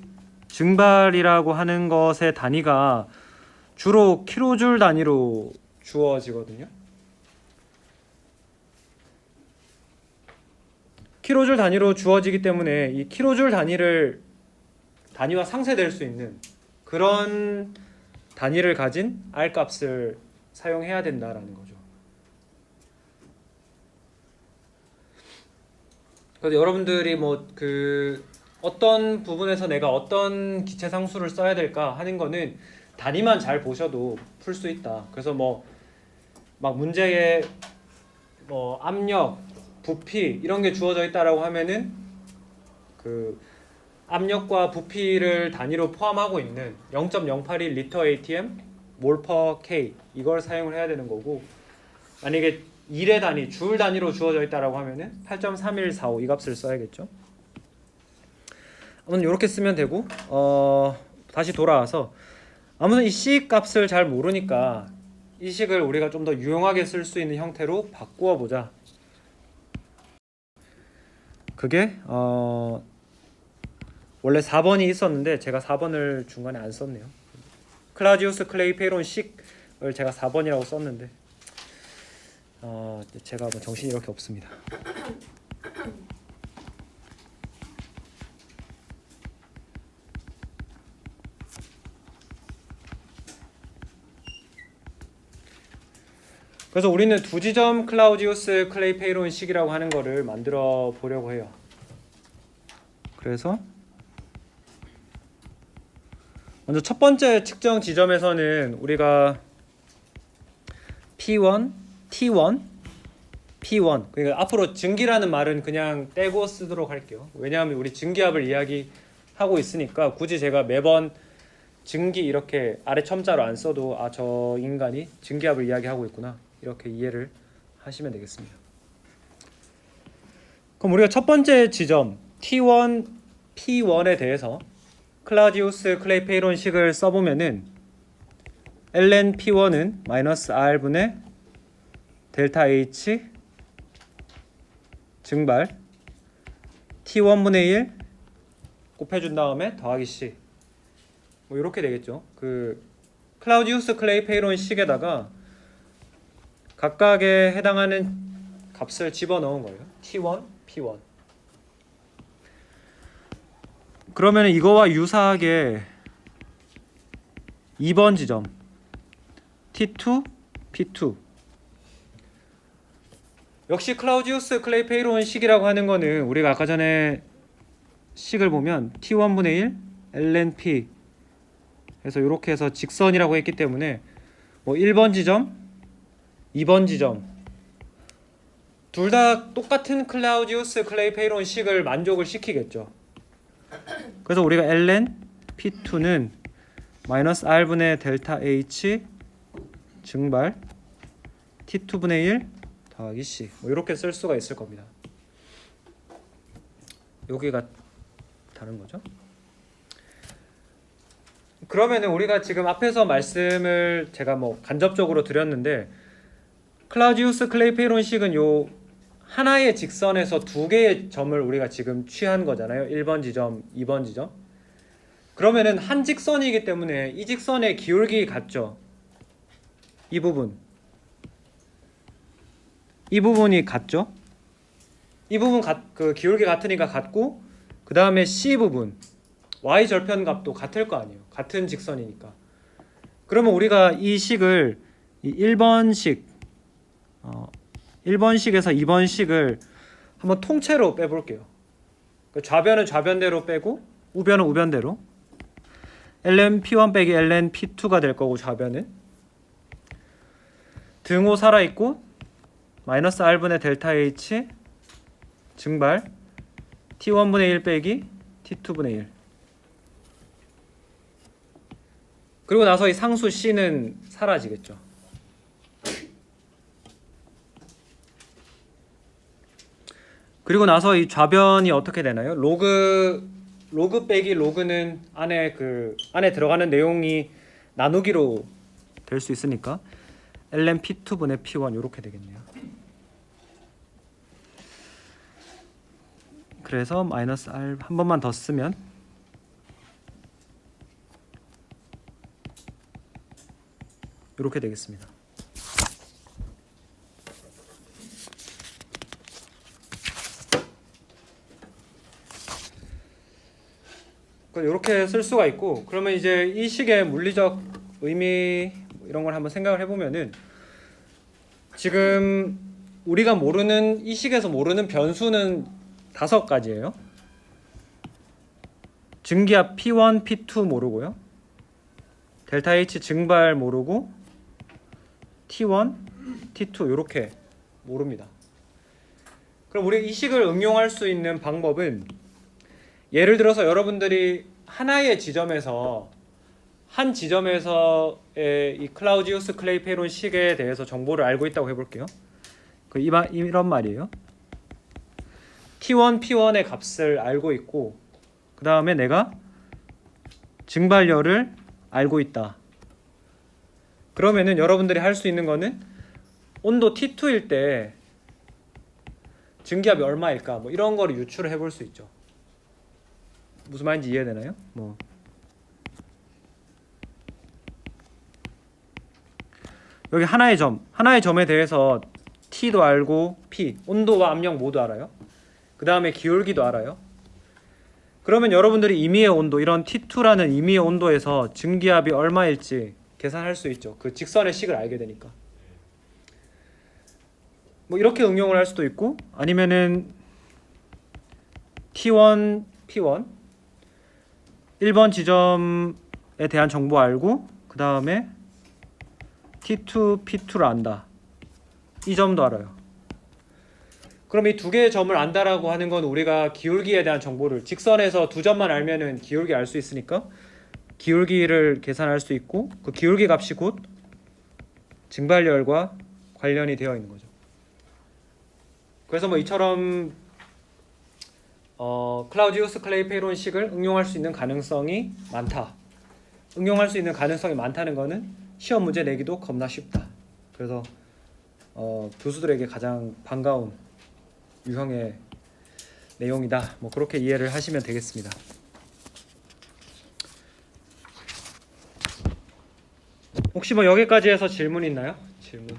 증발이라고 하는 것의 단위가 주로 킬로줄 단위로 주어지거든요. 킬로줄 단위로 주어지기 때문에 이 킬로줄 단위와 상쇄될 수 있는 그런 단위를 가진 R 값을 사용해야 된다라는 거죠. 그래서 여러분들이 뭐 그 어떤 부분에서 내가 어떤 기체 상수를 써야 될까 하는 거는 단위만 잘 보셔도 풀 수 있다. 그래서 뭐 막 문제에 뭐 압력, 부피 이런 게 주어져 있다라고 하면은 그 압력과 부피를 단위로 포함하고 있는 0.081 리터 ATM 몰 퍼 K 이걸 사용을 해야 되는 거고, 만약에 일의 단위, 줄 단위로 주어져 있다라고 하면은 8.3145 이 값을 써야겠죠. 아무튼 이렇게 쓰면 되고, 다시 돌아와서 아무튼 이 C 값을 잘 모르니까 이 식을 우리가 좀 더 유용하게 쓸 수 있는 형태로 바꾸어 보자. 그게 원래 4번이 있었는데 제가 4번을 중간에 안 썼네요. 클라우디우스 클레이 페이론 식을 제가 4번이라고 썼는데 제가 뭐 정신이 이렇게 없습니다. 그래서 우리는 두 지점 클라우디우스 클레이 페이론 식이라고 하는 거를 만들어 보려고 해요. 그래서 먼저 첫 번째 측정 지점에서는 우리가 P1, T1, P1, 그러니까 앞으로 증기라는 말은 그냥 떼고 쓰도록 할게요. 왜냐하면 우리 증기압을 이야기하고 있으니까 굳이 제가 매번 증기 이렇게 아래 첨자로 안 써도 저 인간이 증기압을 이야기하고 있구나 이렇게 이해를 하시면 되겠습니다. 그럼 우리가 첫 번째 지점 T1, P1에 대해서 클라우디우스 클레이 페이론 식을 써보면은 ln P1은 마이너스 R분의 델타 H 증발 T1분의 1 곱해준 다음에 더하기 C 뭐 이렇게 되겠죠. 그 클라우디우스 클레이 페이론 식에다가 각각에 해당하는 값을 집어넣은 거예요. T1, P1. 그러면 이거와 유사하게 2번 지점 T2, P2 역시 클라우디우스 클레이 페이론 식이라고 하는 거는 우리가 아까 전에 식을 보면 T1분의 1 ln P 그래서 이렇게 해서 직선이라고 했기 때문에 뭐 1번 지점, 2번 지점 둘 다 똑같은 클라우디우스 클레이 페이론 식을 만족을 시키겠죠. 그래서 우리가 ln P2는 마이너스 R분의 델타 H 증발 T2분의 1 더하기 C 뭐 이렇게 쓸 수가 있을 겁니다. 여기가 다른 거죠. 그러면은 우리가 지금 앞에서 말씀을 제가 뭐 간접적으로 드렸는데 클라우디우스 클레이 페이론 식은 요 하나의 직선에서 두 개의 점을 우리가 지금 취한 거잖아요. 1번 지점, 2번 지점. 그러면은 한 직선이기 때문에 이 직선의 기울기 같죠. 이 부분이 같죠. 이 부분 그 기울기 같으니까 같고 그 다음에 C 부분 y 절편값도 같을 거 아니에요. 같은 직선이니까. 그러면 우리가 이 식을 이 1번식 1번식에서 2번식을 한번 통째로 빼볼게요. 좌변은 좌변대로 빼고 우변은 우변대로 ln P1 빼기 ln P2가 될 거고 좌변은 등호 살아있고 마이너스 R분의 델타 H 증발 T1분의 1 빼기 T2분의 1 그리고 나서 이 상수 C는 사라지겠죠. 그리고 나서 이 좌변이 어떻게 되나요? 로그 빼기 로그는 안에 들어가는 내용이 나누기로 될 수 있으니까 ln P2분의 P1 이렇게 되겠네요. 그래서 마이너스 R 한 번만 더 쓰면 이렇게 되겠습니다. 이렇게 쓸 수가 있고, 그러면 이제 이 식의 물리적 의미 이런 걸 한번 생각을 해보면은, 지금 우리가 모르는, 이 식에서 모르는 변수는 5가지예요. 증기압 P1, P2 모르고요, 델타 H 증발 모르고, T1, T2 이렇게 모릅니다. 그럼 우리 이 식을 응용할 수 있는 방법은, 예를 들어서 여러분들이 하나의 지점에서 한 지점에서의 이 클라우지우스 클레이페론 식에 대해서 정보를 알고 있다고 해볼게요. 이런 말이에요. T1, P1의 값을 알고 있고, 그 다음에 내가 증발열을 알고 있다. 그러면은 여러분들이 할 수 있는 거는 온도 T2일 때 증기압이 얼마일까, 뭐 이런 거를 유추를 해볼 수 있죠. 무슨 말인지 이해되나요? 여기 하나의 점에 대해서 T도 알고 P, 온도와 압력 모두 알아요. 그 다음에 기울기도 알아요. 그러면 여러분들이 임의의 온도, 이런 T2라는 임의의 온도에서 증기압이 얼마일지 계산할 수 있죠. 그 직선의 식을 알게 되니까. 뭐 이렇게 응용을 할 수도 있고, 아니면은 T1, P1 1번 지점에 대한 정보 알고, 그 다음에 T2, P2를 안다. 이 점도 알아요. 그럼 이 두 개의 점을 안다라고 하는 건 우리가 기울기에 대한 정보를, 직선에서 두 점만 알면은 기울기 알 수 있으니까 기울기를 계산할 수 있고, 그 기울기 값이 곧 증발열과 관련이 되어 있는 거죠. 그래서 뭐 이처럼 클라우지우스 클레이페론 식을 응용할 수 있는 가능성이 많다. 응용할 수 있는 가능성이 많다는 거는 시험 문제 내기도 겁나 쉽다. 그래서 교수들에게 가장 반가운 유형의 내용이다. 뭐 그렇게 이해를 하시면 되겠습니다. 혹시 뭐 여기까지 해서 질문 있나요? 질문.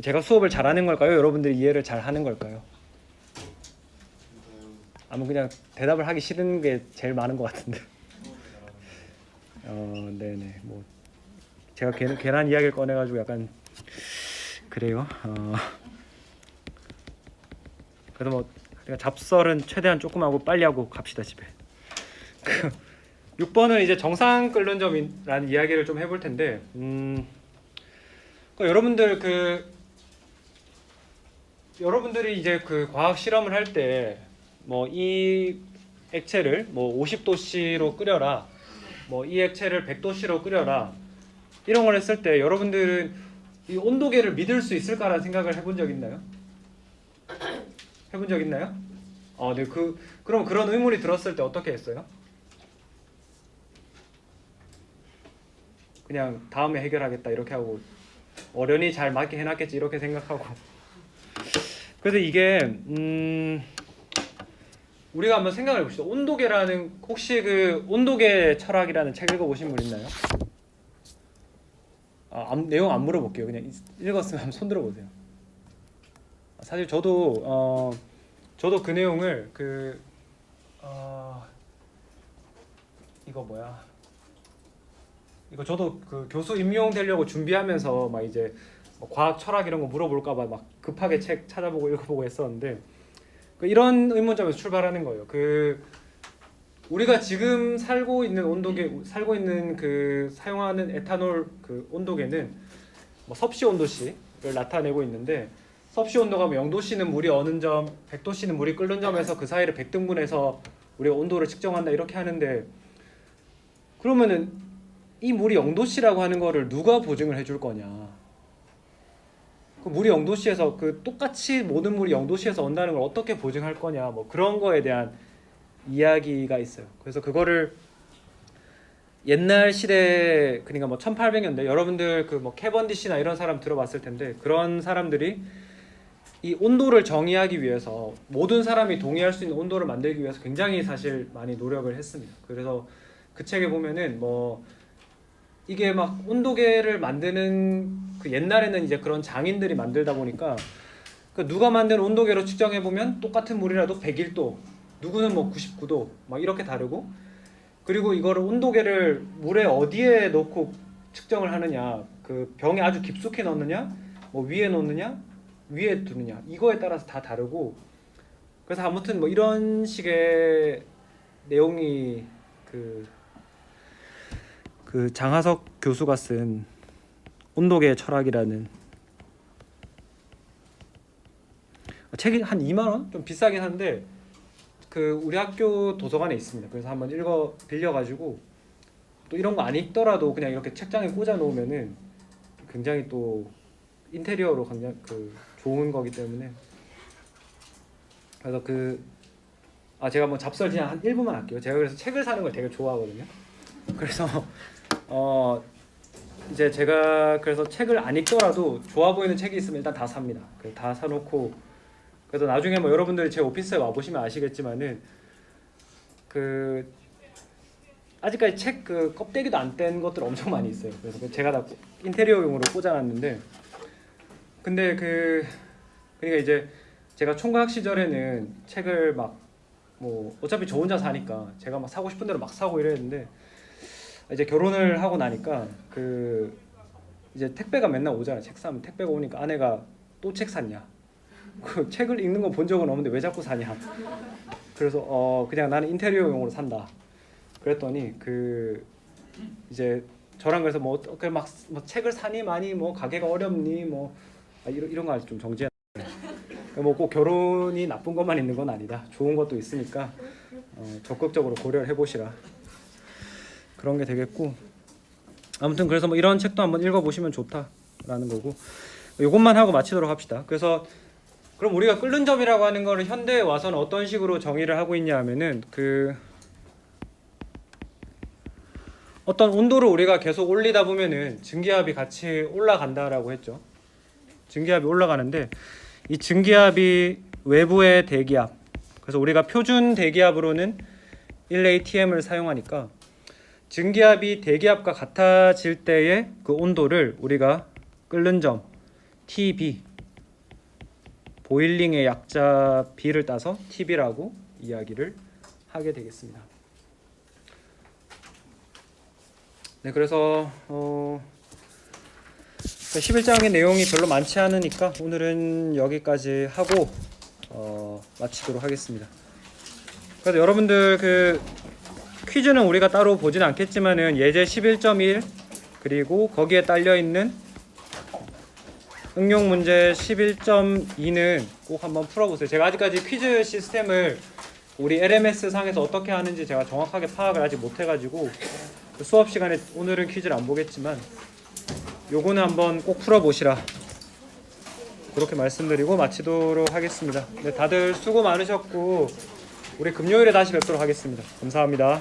제가 수업을 잘하는 걸까요? 여러분들이 이해를 잘하는 걸까요? 아무 그냥 대답을 하기 싫은 게 제일 많은 것 같은데. 네네. 뭐 제가 괜한 이야기를 꺼내가지고 약간 그래요. 그래도 뭐 잡설은 최대한 조금 하고 빨리 하고 갑시다 집에. 6번은 이제 정상 끓는 점이라는 이야기를 좀 해볼 텐데, 여러분들이 이제 그 과학 실험을 할 때 뭐 이 액체를 뭐 50도씨로 끓여라, 뭐 이 액체를 100도씨로 끓여라, 이런 걸 했을 때 여러분들은 이 온도계를 믿을 수 있을까라는 생각을 해본 적 있나요? 해본 적 있나요? 네. 그럼 그런 의문이 들었을 때 어떻게 했어요? 그냥 다음에 해결하겠다 이렇게 하고, 어련히 잘 맞게 해놨겠지 이렇게 생각하고. 그래서 이게 우리가 한번 생각을 해봅시다. 온도계라는, 혹시 그 온도계 철학이라는 책 읽어보신 분 있나요? 내용 안 물어볼게요. 그냥 읽었으면 한번 손 들어보세요. 사실 저도 그 내용을 이거 저도 그 교수 임용되려고 준비하면서 막 이제 뭐 과학 철학 이런 거 물어볼까봐 막 급하게 책 찾아보고 읽어보고 했었는데, 이런 의문점에서 출발하는 거예요. 우리가 지금 살고 있는 그 사용하는 에탄올 그 온도계는 뭐 섭씨 온도씨를 나타내고 있는데, 섭씨 온도가 뭐 0도씨는 물이 어는 점, 100도씨는 물이 끓는 점에서 그 사이를 100등분해서 우리가 온도를 측정한다 이렇게 하는데, 그러면은 이 물이 0도씨라고 하는 거를 누가 보증을 해줄 거냐? 그 물이 0도씨에서 똑같이 모든 물이 0도씨에서 온다는 걸 어떻게 보증할 거냐? 뭐 그런 거에 대한 이야기가 있어요. 그래서 그거를 옛날 시대, 그러니까 뭐 1800년대, 여러분들 그 뭐 캐번디시나 이런 사람 들어봤을 텐데, 그런 사람들이 이 온도를 정의하기 위해서, 모든 사람이 동의할 수 있는 온도를 만들기 위해서 굉장히 사실 많이 노력을 했습니다. 그래서 그 책에 보면은 뭐 이게 막 온도계를 만드는, 그 옛날에는 이제 그런 장인들이 만들다 보니까 그러니까 누가 만든 온도계로 측정해 보면 똑같은 물이라도 101도, 누구는 뭐 99도 막 이렇게 다르고, 그리고 이거를 온도계를 물에 어디에 넣고 측정을 하느냐, 그 병에 아주 깊숙이 넣느냐, 뭐 위에 넣느냐, 위에 두느냐, 이거에 따라서 다 다르고. 그래서 아무튼 뭐 이런 식의 내용이 그 장하석 교수가 쓴 온도계의 철학이라는 책이 한 2만 원? 좀 비싸긴 한데 그 우리 학교 도서관에 있습니다. 그래서 한번 빌려가지고, 또 이런 거 안 읽더라도 그냥 이렇게 책장에 꽂아 놓으면은 굉장히 또 인테리어로 굉장히 좋은 거기 때문에. 그래서 제가 뭐 잡설 그냥 한 1분만 할게요. 제가 그래서 책을 사는 걸 되게 좋아하거든요. 그래서 이제 제가 그래서 책을 안 읽더라도 좋아 보이는 책이 있으면 일단 다 삽니다. 다 사놓고, 그래서 나중에 뭐 여러분들이 제 오피스에 와 보시면 아시겠지만은 아직까지 책 껍데기도 안 뗀 것들 엄청 많이 있어요. 그래서 제가 다 인테리어용으로 꽂아놨는데, 근데 그러니까 이제 제가 총각 시절에는 책을 막 뭐 어차피 저 혼자 사니까 제가 막 사고 싶은 대로 막 사고 이랬는데, 이제 결혼을 하고 나니까 이제 택배가 맨날 오잖아요. 책 사면 택배가 오니까 아내가 또 책 샀냐? 그 책을 읽는 거 본 적은 없는데 왜 자꾸 사냐? 그래서 그냥 나는 인테리어용으로 산다. 그랬더니 이제 저랑 그래서 뭐 어떻게 막 책을 사니 많이 뭐 가게가 어렵니 뭐 이런 거 좀 정지해. 뭐 꼭 결혼이 나쁜 것만 있는 건 아니다. 좋은 것도 있으니까 적극적으로 고려를 해보시라. 그런 게 되겠고, 아무튼 그래서 뭐 이런 책도 한번 읽어보시면 좋다라는 거고, 이것만 하고 마치도록 합시다. 그래서 그럼 우리가 끓는 점이라고 하는 거를 현대에 와서는 어떤 식으로 정의를 하고 있냐 하면은 어떤 온도를 우리가 계속 올리다 보면은 증기압이 같이 올라간다라고 했죠. 증기압이 올라가는데 이 증기압이 외부의 대기압, 그래서 우리가 표준 대기압으로는 1atm을 사용하니까 증기압이 대기압과 같아질 때의 그 온도를 우리가 끓는 점 TB, 보일링의 약자 B를 따서 TB라고 이야기를 하게 되겠습니다. 네, 그래서 11장의 내용이 별로 많지 않으니까 오늘은 여기까지 하고 마치도록 하겠습니다. 그래서 여러분들 퀴즈는 우리가 따로 보진 않겠지만은 예제 11.1 그리고 거기에 딸려 있는 응용 문제 11.2는 꼭 한번 풀어보세요. 제가 아직까지 퀴즈 시스템을 우리 LMS 상에서 어떻게 하는지 제가 정확하게 파악을 아직 못해가지고 수업 시간에 오늘은 퀴즈를 안 보겠지만 요거는 한번 꼭 풀어보시라, 그렇게 말씀드리고 마치도록 하겠습니다. 네, 다들 수고 많으셨고 우리 금요일에 다시 뵙도록 하겠습니다. 감사합니다.